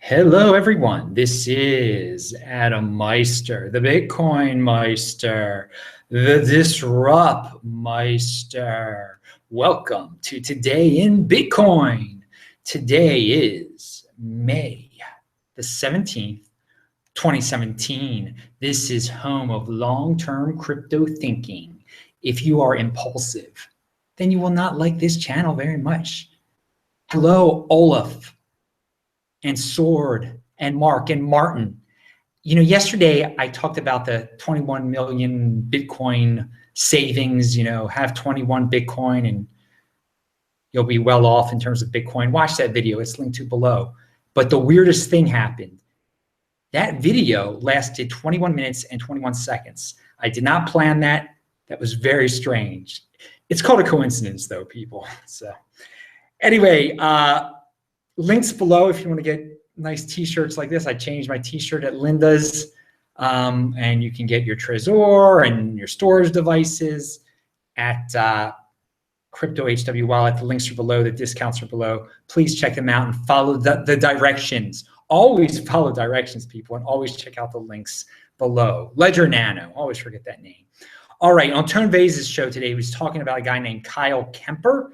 Hello, everyone. This is Adam Meister, the Bitcoin Meister, the Disrupt Meister. Welcome to Today in Bitcoin. Today is May the 17th, 2017. This is home of long-term crypto thinking. If you are impulsive, then you will not like this channel very much. Hello, Olaf and Sword and Mark and Martin. You know, yesterday I talked about the 21 million Bitcoin savings, have 21 Bitcoin and you'll be well off in terms of Bitcoin. Watch that video, it's linked to below. But the weirdest thing happened. That video lasted 21 minutes and 21 seconds. I did not plan that. That was very strange. It's called a coincidence though, people. So anyway, links below if you want to get nice t-shirts like this. I changed my t-shirt at Linda's, and you can get your Trezor and your storage devices at Crypto HW Wallet. The links are below, the discounts are below. Please check them out and follow the directions. Always follow directions, people, and always check out the links below. Ledger Nano, always forget that name. All right, on Tone Vase's show today, he was talking about a guy named Kyle Kemper,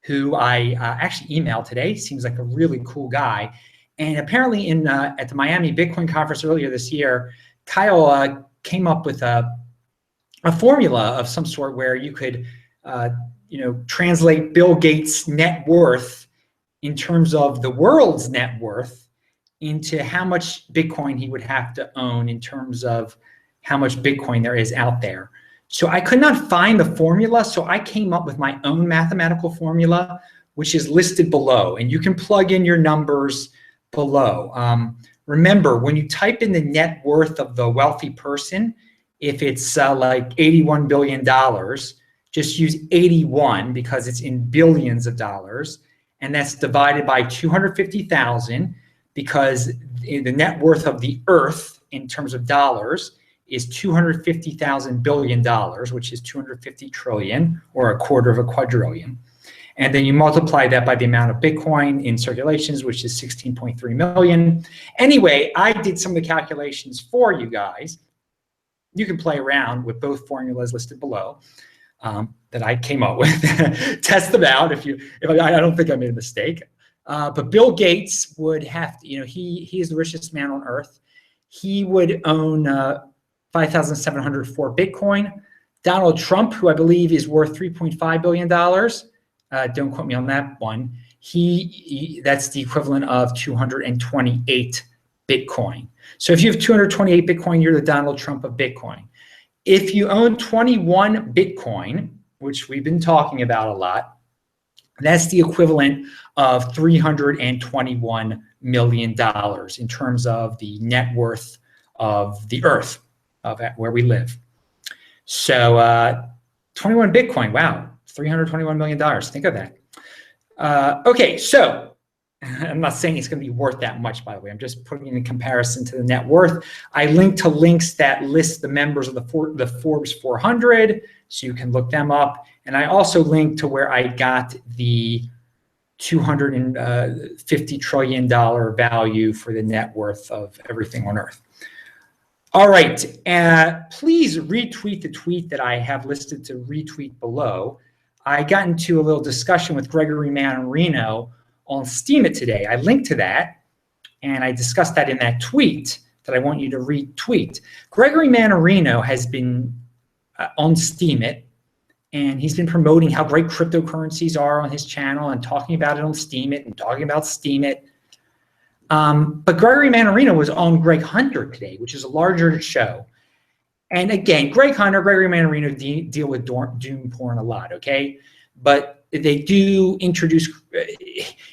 who I actually emailed today. Seems like a really cool guy. And apparently at the Miami Bitcoin conference earlier this year, Kyle came up with a formula of some sort where you could translate Bill Gates' net worth in terms of the world's net worth into how much Bitcoin he would have to own in terms of how much Bitcoin there is out there. So I could not find the formula, so I came up with my own mathematical formula, which is listed below, and you can plug in your numbers below. Remember, when you type in the net worth of the wealthy person, if it's like $81 billion, just use 81 because it's in billions of dollars, and that's divided by 250,000 because the net worth of the earth in terms of dollars is $250,000 billion, which is 250 trillion or a quarter of a quadrillion. And then you multiply that by the amount of Bitcoin in circulations, which is 16.3 million. Anyway, I did some of the calculations for you guys. You can play around with both formulas listed below that I came up with. Test them out if I don't think I made a mistake. But Bill Gates would have to, he is the richest man on earth. He would own 5,704 Bitcoin. Donald Trump, who I believe is worth $3.5 billion, don't quote me on that one. That's the equivalent of 228 Bitcoin. So if you have 228 Bitcoin, you're the Donald Trump of Bitcoin. If you own 21 Bitcoin, which we've been talking about a lot, that's the equivalent of $321 million in terms of the net worth of the earth, of where we live. So 21 Bitcoin, wow, $321 million, think of that. Okay, so I'm not saying it's gonna be worth that much, by the way, I'm just putting it in comparison to the net worth. I linked to links that list the members of the Forbes 400, so you can look them up. And I also linked to where I got the $250 trillion value for the net worth of everything on earth. All right, please retweet the tweet that I have listed to retweet below. I got into a little discussion with Gregory Mannarino on Steemit today. I linked to that, and I discussed that in that tweet that I want you to retweet. Gregory Mannarino has been on Steemit, and he's been promoting how great cryptocurrencies are on his channel and talking about it on Steemit and talking about Steemit. But Gregory Mannarino was on Greg Hunter today, which is a larger show. And again, Gregory Mannarino deal with doom porn a lot, okay? But they do introduce,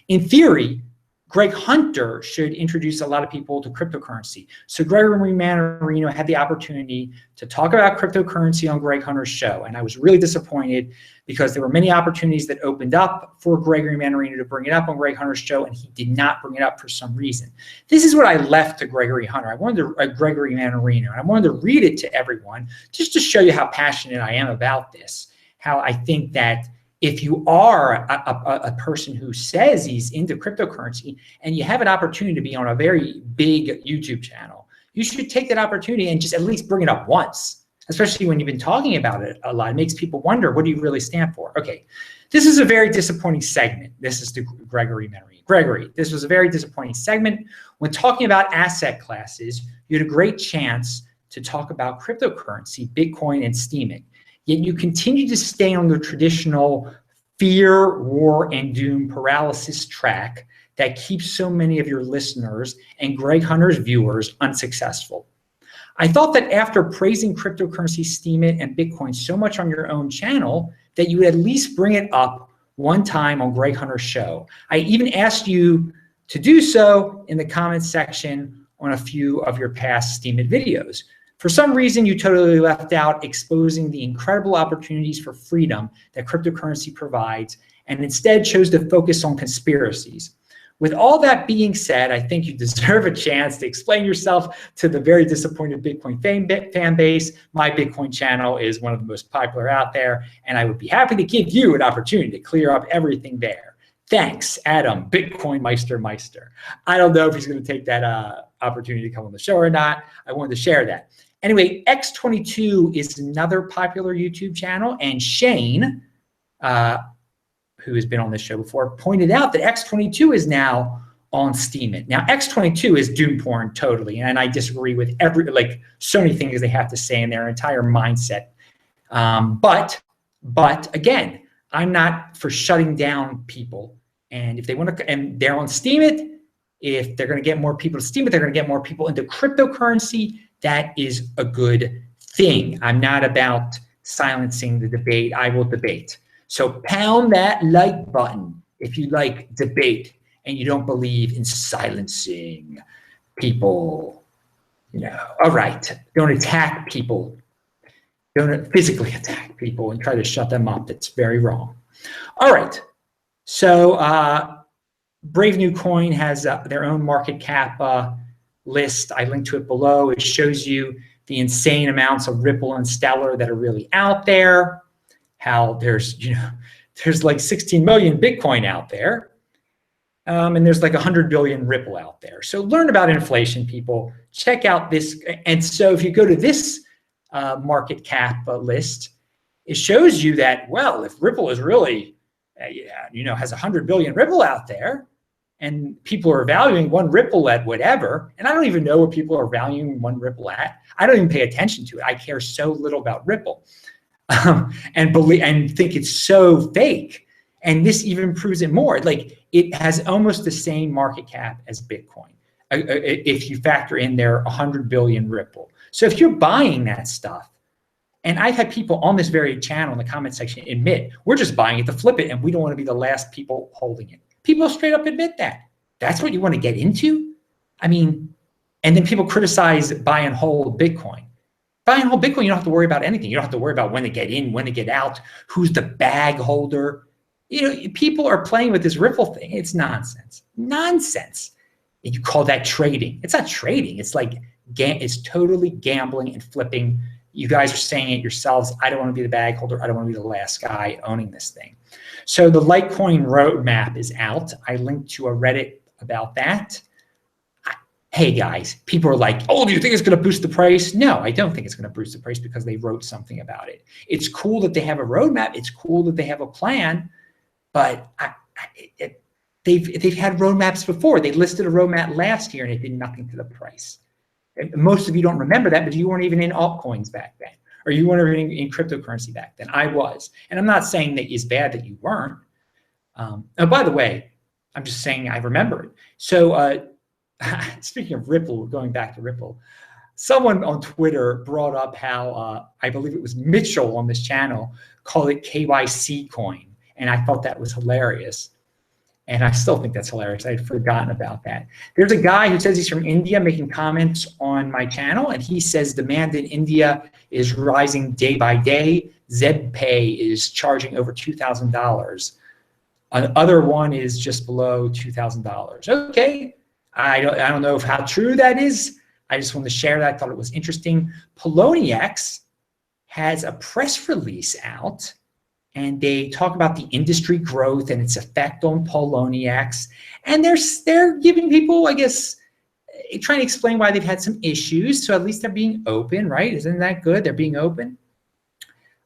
in theory, Greg Hunter should introduce a lot of people to cryptocurrency. So Gregory Mannarino had the opportunity to talk about cryptocurrency on Greg Hunter's show. And I was really disappointed because there were many opportunities that opened up for Gregory Mannarino to bring it up on Greg Hunter's show, and he did not bring it up for some reason. This is what I left to Gregory Hunter. I wanted to, Gregory Mannarino, and I wanted to read it to everyone just to show you how passionate I am about this, how I think that if you are a person who says he's into cryptocurrency and you have an opportunity to be on a very big YouTube channel, you should take that opportunity and just at least bring it up once, especially when you've been talking about it a lot. It makes people wonder, what do you really stand for? Okay, this is a very disappointing segment. This is to Gregory Mannarino. Gregory, this was a very disappointing segment. When talking about asset classes, you had a great chance to talk about cryptocurrency, Bitcoin, and steaming. Yet you continue to stay on the traditional fear, war, and doom paralysis track that keeps so many of your listeners and Greg Hunter's viewers unsuccessful. I thought that after praising cryptocurrency, Steemit, and Bitcoin so much on your own channel, that you would at least bring it up one time on Greg Hunter's show. I even asked you to do so in the comments section on a few of your past Steemit videos. For some reason, you totally left out exposing the incredible opportunities for freedom that cryptocurrency provides, and instead chose to focus on conspiracies. With all that being said, I think you deserve a chance to explain yourself to the very disappointed Bitcoin fan base. My Bitcoin channel is one of the most popular out there, and I would be happy to give you an opportunity to clear up everything there. Thanks, Adam, Bitcoin Meister. I don't know if he's going to take that opportunity to come on the show or not. I wanted to share that. Anyway, X22 is another popular YouTube channel, and Shane, who has been on this show before, pointed out that X22 is now on Steemit. Now, X22 is doom porn totally, and I disagree with so many things they have to say in their entire mindset. But again, I'm not for shutting down people. And if they want to, and they're on Steemit, if they're going to get more people to Steemit, they're going to get more people into cryptocurrency. That is a good thing. I'm not about silencing the debate. I will debate. So pound that like button if you like debate and you don't believe in silencing people. All right. Don't attack people. Don't physically attack people and try to shut them up. That's very wrong. All right. So Brave New Coin has their own market cap list. I linked to it below. It shows you the insane amounts of Ripple and Stellar that are really out there. How there's like 16 million Bitcoin out there, and there's like 100 billion Ripple out there. So learn about inflation, people. Check out this. And so if you go to this market cap list, it shows you that, well, if Ripple is really, has 100 billion Ripple out there, and people are valuing one Ripple at whatever, and I don't even know what people are valuing one Ripple at. I don't even pay attention to it. I care so little about Ripple, and think it's so fake. And this even proves it more. Like, it has almost the same market cap as Bitcoin, if you factor in their 100 billion Ripple. So if you're buying that stuff, and I've had people on this very channel in the comment section admit, we're just buying it to flip it, and we don't want to be the last people holding it. People straight up admit that. That's what you want to get into? I mean, and then people criticize buy and hold Bitcoin. Buy and hold Bitcoin, you don't have to worry about anything. You don't have to worry about when to get in, when to get out, who's the bag holder. People are playing with this Ripple thing. It's nonsense. Nonsense. And you call that trading. It's not trading. It's like, it's totally gambling and flipping. You guys are saying it yourselves. I don't want to be the bag holder. I don't want to be the last guy owning this thing. So the Litecoin roadmap is out. I linked to a Reddit about that. Hey guys, people are like, oh, do you think it's going to boost the price? No, I don't think it's going to boost the price because they wrote something about it. It's cool that they have a roadmap. It's cool that they have a plan, but they've had roadmaps before. They listed a roadmap last year and it did nothing to the price. And most of you don't remember that, but you weren't even in altcoins back then, or you weren't even in cryptocurrency back then. I was, and I'm not saying that it's bad that you weren't. Oh, by the way, I'm just saying I remember it. So speaking of Ripple, going back to Ripple, someone on Twitter brought up how I believe it was Mitchell on this channel called it KYC coin, and I thought that was hilarious. And I still think that's hilarious. I had forgotten about that. There's a guy who says he's from India making comments on my channel, and he says demand in India is rising day by day. ZebPay is charging over $2,000. Another one is just below $2,000. Okay, I don't know how true that is. I just wanted to share that. I thought it was interesting. Poloniex has a press release out and they talk about the industry growth and its effect on Poloniex. And they're giving people, I guess, trying to explain why they've had some issues. So at least they're being open, right? Isn't that good? They're being open.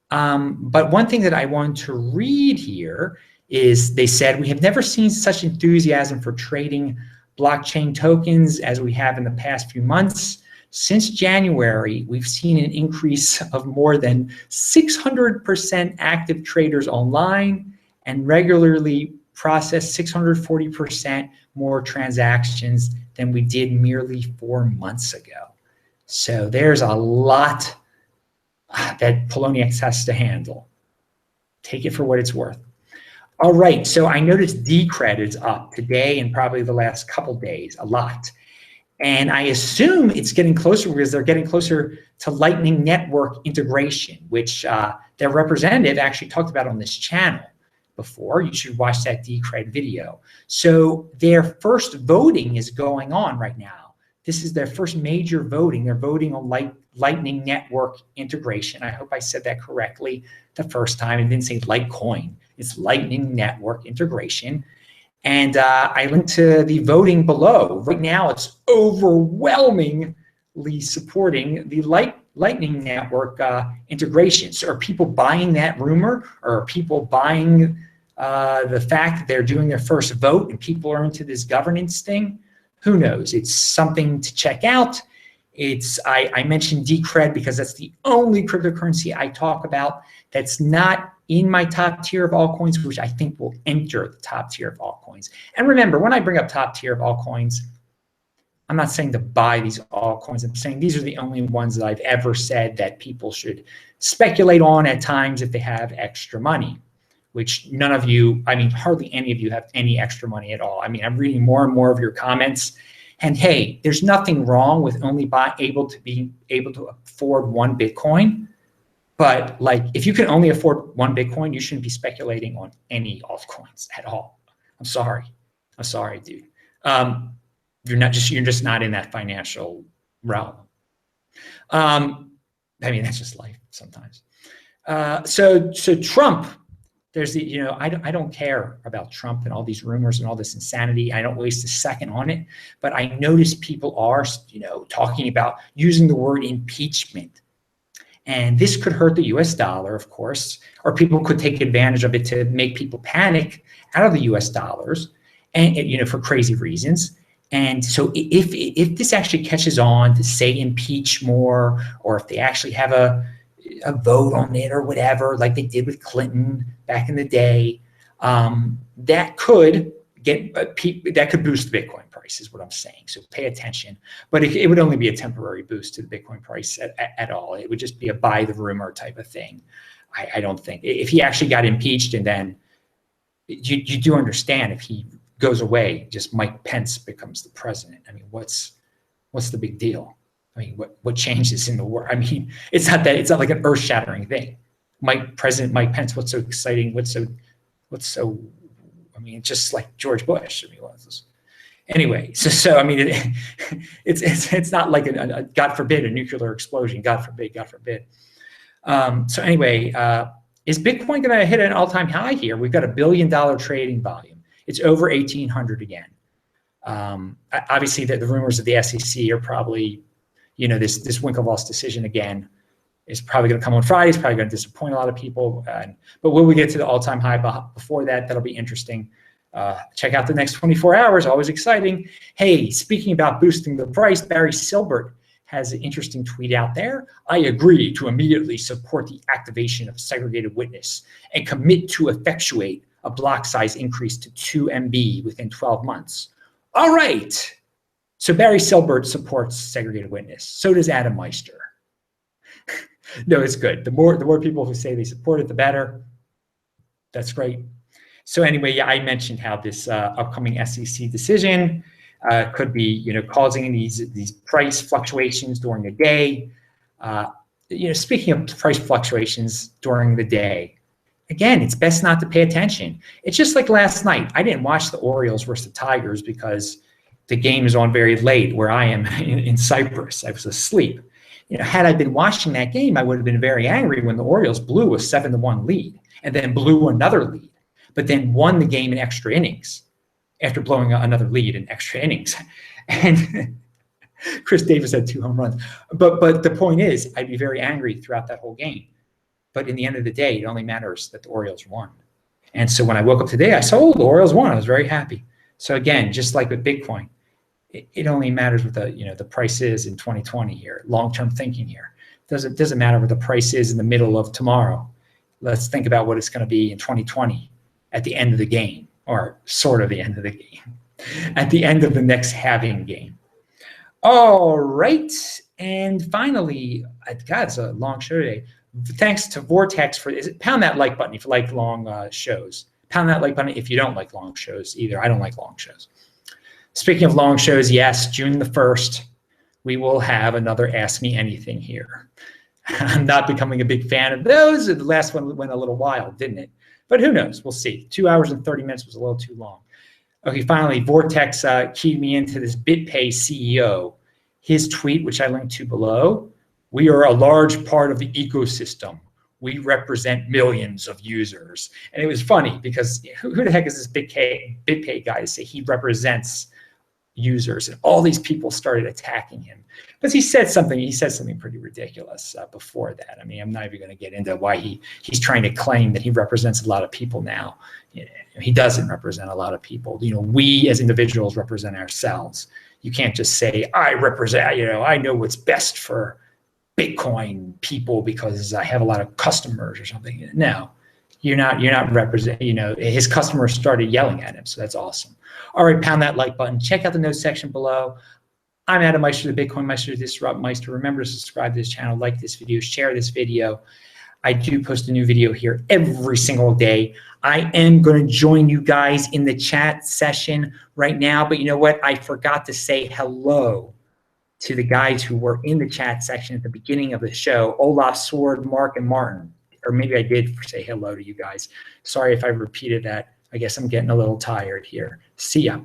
But one thing that I want to read here is they said, we have never seen such enthusiasm for trading blockchain tokens as we have in the past few months. Since January, we've seen an increase of more than 600% active traders online and regularly process 640% more transactions than we did merely 4 months ago. So there's a lot that Poloniex has to handle. Take it for what it's worth. All right, so I noticed Decred is up today and probably the last couple days, a lot. And I assume it's getting closer because they're getting closer to Lightning Network integration, which their representative actually talked about on this channel before. You should watch that Decred video. So their first voting is going on right now. This is their first major voting. They're voting on Lightning Network integration. I hope I said that correctly the first time. I didn't say Litecoin. It's Lightning Network integration. And I linked to the voting below. Right now, it's overwhelmingly supporting the Lightning Network integration. So are people buying that rumor, or are people buying the fact that they're doing their first vote and people are into this governance thing? Who knows? It's something to check out. I mentioned Decred because that's the only cryptocurrency I talk about that's not in my top tier of altcoins, which I think will enter the top tier of altcoins. And remember, when I bring up top tier of altcoins, I'm not saying to buy these altcoins. I'm saying these are the only ones that I've ever said that people should speculate on at times if they have extra money, which none of you, I mean, hardly any of you have any extra money at all. I mean, I'm reading more and more of your comments. And hey, there's nothing wrong with only being able to afford one Bitcoin. But like, if you can only afford one Bitcoin, you shouldn't be speculating on any altcoins at all. I'm sorry, dude. You're just not in that financial realm. I mean, that's just life sometimes. So Trump, there's the, I don't care about Trump and all these rumors and all this insanity. I don't waste a second on it. But I notice people are, talking about using the word impeachment. And this could hurt the US dollar, of course, or people could take advantage of it to make people panic out of the US dollars, and for crazy reasons. And so if this actually catches on to say impeach more, or if they actually have a vote on it or whatever, like they did with Clinton back in the day, that could boost the Bitcoin price, is what I'm saying. So pay attention. But it would only be a temporary boost to the Bitcoin price at all. It would just be a buy the rumor type of thing. I don't think. If he actually got impeached and then you do understand if he goes away, just Mike Pence becomes the president. I mean, what's the big deal? I mean, what changes in the world? I mean, it's not like an earth-shattering thing. President Mike Pence, what's so exciting? What's so I mean, just like George Bush. I mean, anyway, so I mean, it's not like a God forbid a nuclear explosion. God forbid. So anyway, is Bitcoin going to hit an all-time high here? We've got $1 billion trading volume. It's over 1,800 again. Obviously, the rumors of the SEC are probably, this Winklevoss decision again is probably going to come on Friday. It's probably going to disappoint a lot of people. But will we get to the all-time high before that? That'll be interesting. Check out the next 24 hours. Always exciting. Hey, speaking about boosting the price, Barry Silbert has an interesting tweet out there. I agree to immediately support the activation of segregated witness and commit to effectuate a block size increase to 2 MB within 12 months. All right. So Barry Silbert supports segregated witness. So does Adam Meister. No, it's good. The more people who say they support it, the better. That's great. So anyway, yeah, I mentioned how this upcoming SEC decision could be, causing these price fluctuations during the day. Speaking of price fluctuations during the day, again, it's best not to pay attention. It's just like last night. I didn't watch the Orioles versus the Tigers because the game is on very late where I am in Cyprus. I was asleep. had I been watching that game, I would have been very angry when the Orioles blew a 7-1 lead and then blew another lead, but then won the game in extra innings after blowing another lead in extra innings. And Chris Davis had 2 home runs. But the point is, I'd be very angry throughout that whole game. But in the end of the day, it only matters that the Orioles won. And so when I woke up today, I saw, oh, the Orioles won. I was very happy. So again, just like with Bitcoin, it only matters what the price is in 2020 here, long-term thinking here. It doesn't matter what the price is in the middle of tomorrow. Let's think about what it's going to be in 2020 at the end of the game, or sort of the end of the game, at the end of the next halving game. All right. And finally, God, it's a long show today. Thanks to Vortex for pound that like button if you like long shows. Pound that like button if you don't like long shows either. I don't like long shows. Speaking of long shows, yes, June the 1st, we will have another Ask Me Anything here. I'm not becoming a big fan of those. The last one went a little wild, didn't it? But who knows? We'll see. 2 hours and 30 minutes was a little too long. Okay, finally, Vortex keyed me into this BitPay CEO. His tweet, which I linked to below, we are a large part of the ecosystem. We represent millions of users. And it was funny because who the heck is this BitPay guy to say he represents users? And all these people started attacking him. But he said something pretty ridiculous before that. I mean, I'm not even going to get into why he's trying to claim that he represents a lot of people now. He doesn't represent a lot of people. We as individuals represent ourselves. You can't just say, I represent, I know what's best for Bitcoin people because I have a lot of customers or something. No, you're not representing, his customers started yelling at him. So that's awesome. All right, pound that like button. Check out the notes section below. I'm Adam Meister, the Bitcoin Meister, the Disrupt Meister. Remember to subscribe to this channel, like this video, share this video. I do post a new video here every single day. I am going to join you guys in the chat session right now. But you know what? I forgot to say hello to the guys who were in the chat section at the beginning of the show, Olaf, Sword, Mark, and Martin. Or maybe I did say hello to you guys. Sorry if I repeated that. I guess I'm getting a little tired here. See ya.